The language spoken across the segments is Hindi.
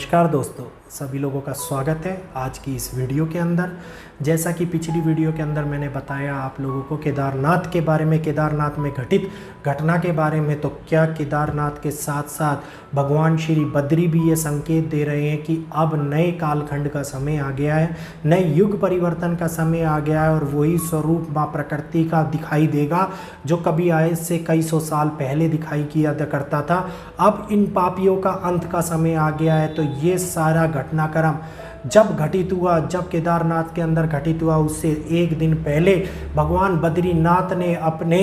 नमस्कार दोस्तों, सभी लोगों का स्वागत है आज की इस वीडियो के अंदर। जैसा कि पिछली वीडियो के अंदर मैंने बताया आप लोगों को केदारनाथ के बारे में, केदारनाथ में घटित घटना के बारे में, तो क्या केदारनाथ के साथ साथ भगवान श्री बद्री भी ये संकेत दे रहे हैं कि अब नए कालखंड का समय आ गया है, नए युग परिवर्तन का समय आ गया है और वही स्वरूप माँ प्रकृति का दिखाई देगा जो कभी आए से कई सौ साल पहले दिखाई किया करता था। अब इन पापियों का अंत का समय आ गया है। तो ये सारा घटनाक्रम जब घटित हुआ, जब केदारनाथ के अंदर घटित हुआ, उससे एक दिन पहले भगवान बद्रीनाथ ने अपने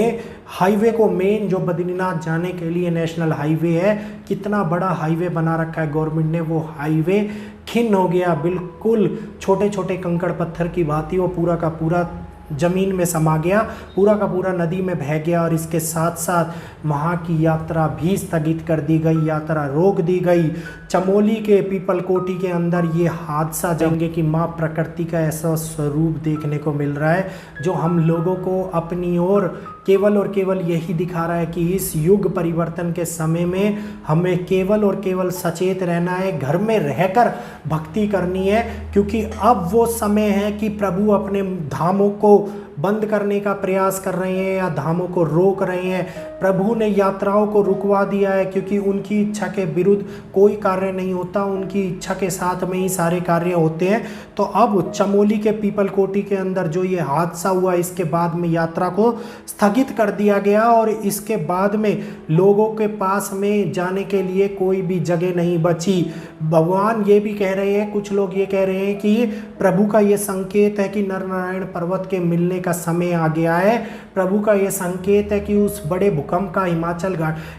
हाईवे को, मेन जो बद्रीनाथ जाने के लिए नेशनल हाईवे है, कितना बड़ा हाईवे बना रखा है गवर्नमेंट ने, वो हाईवे खिन्न हो गया, बिल्कुल छोटे छोटे कंकड़ पत्थर की भांति वो पूरा का पूरा जमीन में समा गया, पूरा का पूरा नदी में बह गया। और इसके साथ साथ वहाँ की यात्रा भी स्थगित कर दी गई, यात्रा रोक दी गई। चमोली के पीपलकोटी के अंदर ये हादसा जाएंगे कि माँ प्रकृति का ऐसा स्वरूप देखने को मिल रहा है जो हम लोगों को अपनी ओर केवल और केवल यही दिखा रहा है कि इस युग परिवर्तन के समय में हमें केवल और केवल सचेत रहना है, घर में रहकर भक्ति करनी है, क्योंकि अब वो समय है कि प्रभु अपने धामों को बंद करने का प्रयास कर रहे हैं या धामों को रोक रहे हैं। प्रभु ने यात्राओं को रुकवा दिया है क्योंकि उनकी इच्छा के विरुद्ध कोई कार्य नहीं होता, उनकी इच्छा के साथ में ही सारे कार्य होते हैं। तो अब चमोली के पीपलकोटी के अंदर जो ये हादसा हुआ, इसके बाद में यात्रा को स्थगित कर दिया गया और इसके बाद में लोगों के पास में जाने के लिए कोई भी जगह नहीं बची। भगवान ये भी कह रहे हैं, कुछ लोग ये कह रहे हैं कि प्रभु का ये संकेत है कि नर नारायण पर्वत के मिलने का समय आ गया है। प्रभु का ये संकेत है कि उस बड़े भूकंप का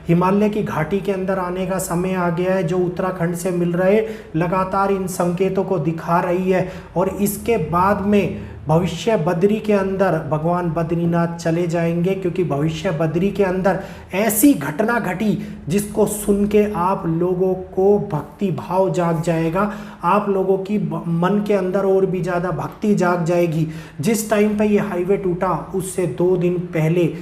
हिमालय की घाटी के अंदर आने का समय आ गया है, जो उत्तराखंड से मिल रहे लगातार इन संकेतों को दिखा रही है। और इसके बाद में भविष्य बद्री के अंदर भगवान बद्रीनाथ चले जाएंगे, क्योंकि भविष्य बद्री के अंदर ऐसी घटना घटी जिसको सुन के आप लोगों को भक्ति भाव जाग जाएगा, आप लोगों की मन के अंदर और भी ज़्यादा भक्ति जाग जाएगी। जिस टाइम पे ये हाईवे टूटा उससे 2 दिन पहले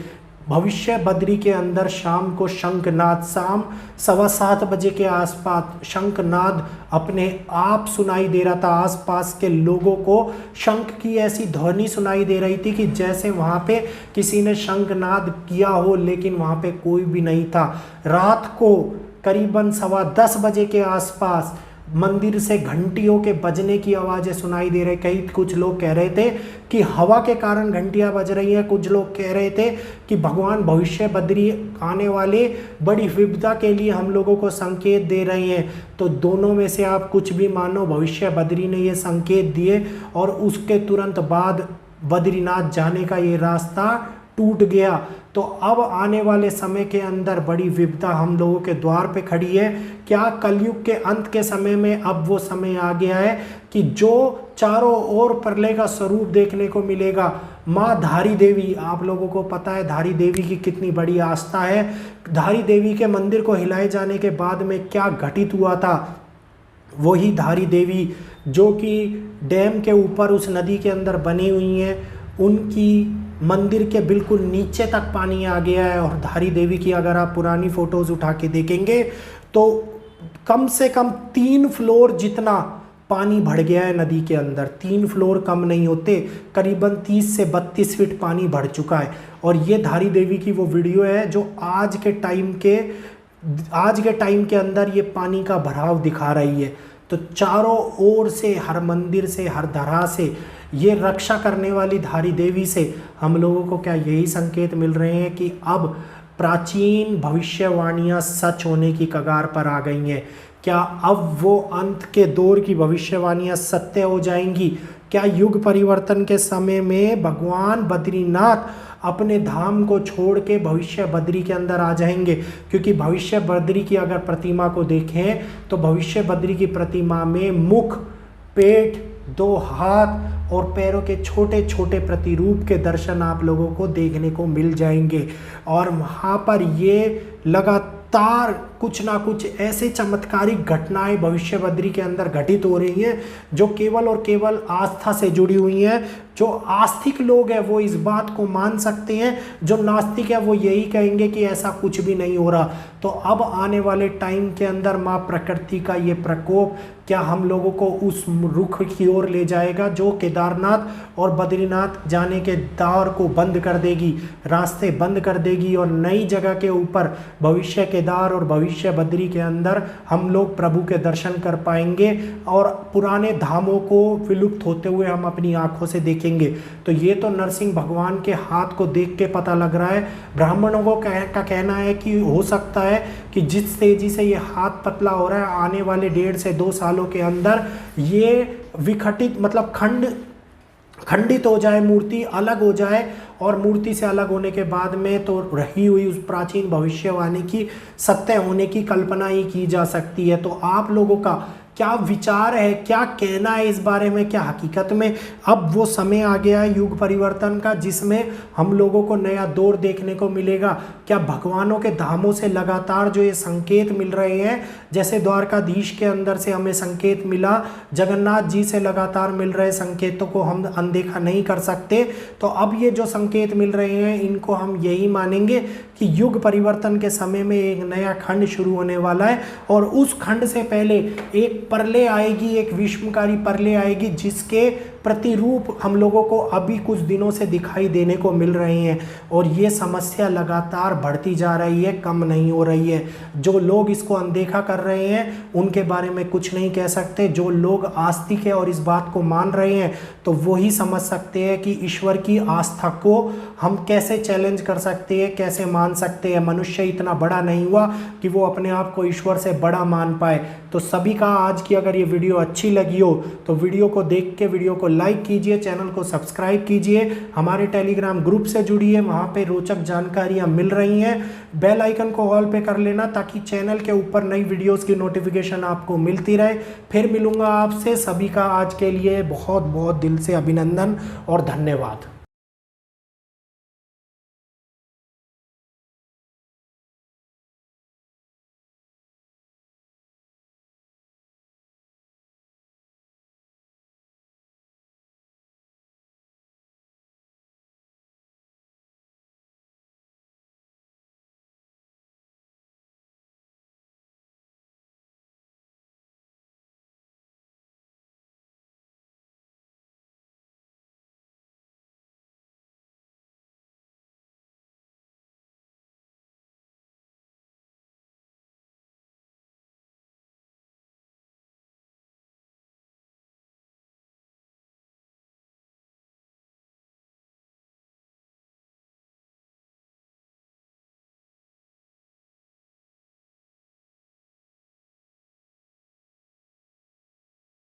भविष्य बद्री के अंदर शाम को शंखनाद, शाम 7:15 बजे के आसपास शंखनाद अपने आप सुनाई दे रहा था। आसपास के लोगों को शंख की ऐसी ध्वनि सुनाई दे रही थी कि जैसे वहाँ पे किसी ने शंखनाद किया हो, लेकिन वहाँ पे कोई भी नहीं था। रात को करीबन 10:15 बजे के आसपास मंदिर से घंटियों के बजने की आवाज़ें सुनाई दे रही। कुछ लोग कह रहे थे कि हवा के कारण घंटियां बज रही हैं, कुछ लोग कह रहे थे कि भगवान भविष्य बद्री आने वाले बड़ी विपदा के लिए हम लोगों को संकेत दे रहे हैं। तो दोनों में से आप कुछ भी मानो, भविष्य बद्री ने ये संकेत दिए और उसके तुरंत बाद बद्रीनाथ जाने का ये रास्ता टूट गया। तो अब आने वाले समय के अंदर बड़ी विपदा हम लोगों के द्वार पे खड़ी है। क्या कलयुग के अंत के समय में अब वो समय आ गया है कि जो चारों ओर प्रलय का स्वरूप देखने को मिलेगा। माँ धारी देवी, आप लोगों को पता है धारी देवी की कितनी बड़ी आस्था है। धारी देवी के मंदिर को हिलाए जाने के बाद में क्या घटित हुआ था, वही धारी देवी जो कि डैम के ऊपर उस नदी के अंदर बनी हुई हैं, उनकी मंदिर के बिल्कुल नीचे तक पानी आ गया है। और धारी देवी की अगर आप पुरानी फोटोज़ उठा के देखेंगे तो कम से कम 3 फ्लोर जितना पानी बढ़ गया है नदी के अंदर। 3 फ्लोर कम नहीं होते, करीबन 30 से 32 फीट पानी बढ़ चुका है। और ये धारी देवी की वो वीडियो है जो आज के टाइम के अंदर ये पानी का भराव दिखा रही है। तो चारों ओर से, हर मंदिर से, हर धरा से, ये रक्षा करने वाली धारी देवी से हम लोगों को क्या यही संकेत मिल रहे हैं कि अब प्राचीन भविष्यवाणियां सच होने की कगार पर आ गई हैं। क्या अब वो अंत के दौर की भविष्यवाणियां सत्य हो जाएंगी? क्या युग परिवर्तन के समय में भगवान बद्रीनाथ अपने धाम को छोड़ के भविष्य बद्री के अंदर आ जाएंगे? क्योंकि भविष्य बद्री की अगर प्रतिमा को देखें तो भविष्य बद्री की प्रतिमा में मुख, पेट, 2 हाथ और पैरों के छोटे छोटे प्रतिरूप के दर्शन आप लोगों को देखने को मिल जाएंगे। और वहाँ पर ये लगातार कुछ ना कुछ ऐसे चमत्कारिक घटनाएं भविष्य बद्री के अंदर घटित हो रही हैं जो केवल और केवल आस्था से जुड़ी हुई हैं। जो आस्तिक लोग हैं वो इस बात को मान सकते हैं, जो नास्तिक है वो यही कहेंगे कि ऐसा कुछ भी नहीं हो रहा। तो अब आने वाले टाइम के अंदर माँ प्रकृति का ये प्रकोप क्या हम लोगों को उस रुख की ओर ले जाएगा जो केदारनाथ और बद्रीनाथ जाने के द्वार को बंद कर देगी, रास्ते बंद कर देगी, और नई जगह के ऊपर भविष्य केदार और भविष्य बद्री के अंदर हम लोग प्रभु के दर्शन कर पाएंगे और पुराने धामों को विलुप्त होते हुए हम अपनी आंखों से देखेंगे। तो ये तो नरसिंह भगवान के हाथ को देख के पता लग रहा है। ब्राह्मणों को का कहना है कि हो सकता है कि जिस तेजी से ये हाथ पतला हो रहा है, आने वाले 1.5 से 2 सालों के अंदर ये विघटित मतलब खंडित हो जाए, मूर्ति अलग हो जाए, और मूर्ति से अलग होने के बाद में तो रही हुई उस प्राचीन भविष्यवाणी की सत्य होने की कल्पना ही की जा सकती है। तो आप लोगों का क्या विचार है, क्या कहना है इस बारे में? क्या हकीकत में अब वो समय आ गया है युग परिवर्तन का जिसमें हम लोगों को नया दौर देखने को मिलेगा? क्या भगवानों के धामों से लगातार जो ये संकेत मिल रहे हैं, जैसे द्वारकाधीश के अंदर से हमें संकेत मिला, जगन्नाथ जी से लगातार मिल रहे संकेतों को हम अनदेखा नहीं कर सकते। तो अब ये जो संकेत मिल रहे हैं इनको हम यही मानेंगे कि युग परिवर्तन के समय में एक नया खंड शुरू होने वाला है, और उस खंड से पहले एक प्रलय आएगी, एक विश्वकारी प्रलय आएगी जिसके प्रतिरूप हम लोगों को अभी कुछ दिनों से दिखाई देने को मिल रहे हैं। और ये समस्या लगातार बढ़ती जा रही है, कम नहीं हो रही है। जो लोग इसको अनदेखा कर रहे हैं उनके बारे में कुछ नहीं कह सकते। जो लोग आस्तिक है और इस बात को मान रहे हैं तो वही समझ सकते हैं कि ईश्वर की आस्था को हम कैसे चैलेंज कर सकते हैं, कैसे मान सकते हैं। मनुष्य इतना बड़ा नहीं हुआ कि वो अपने आप को ईश्वर से बड़ा मान पाए। तो सभी का आज की अगर ये वीडियो अच्छी लगी हो तो वीडियो को देख के वीडियो को लाइक कीजिए, चैनल को सब्सक्राइब कीजिए, हमारे टेलीग्राम ग्रुप से जुड़िए, वहाँ पे रोचक जानकारियाँ मिल रही हैं। बेल आइकन को ऑल पे कर लेना ताकि चैनल के ऊपर नई वीडियोस की नोटिफिकेशन आपको मिलती रहे। फिर मिलूंगा आपसे। सभी का आज के लिए बहुत बहुत दिल से अभिनंदन और धन्यवाद।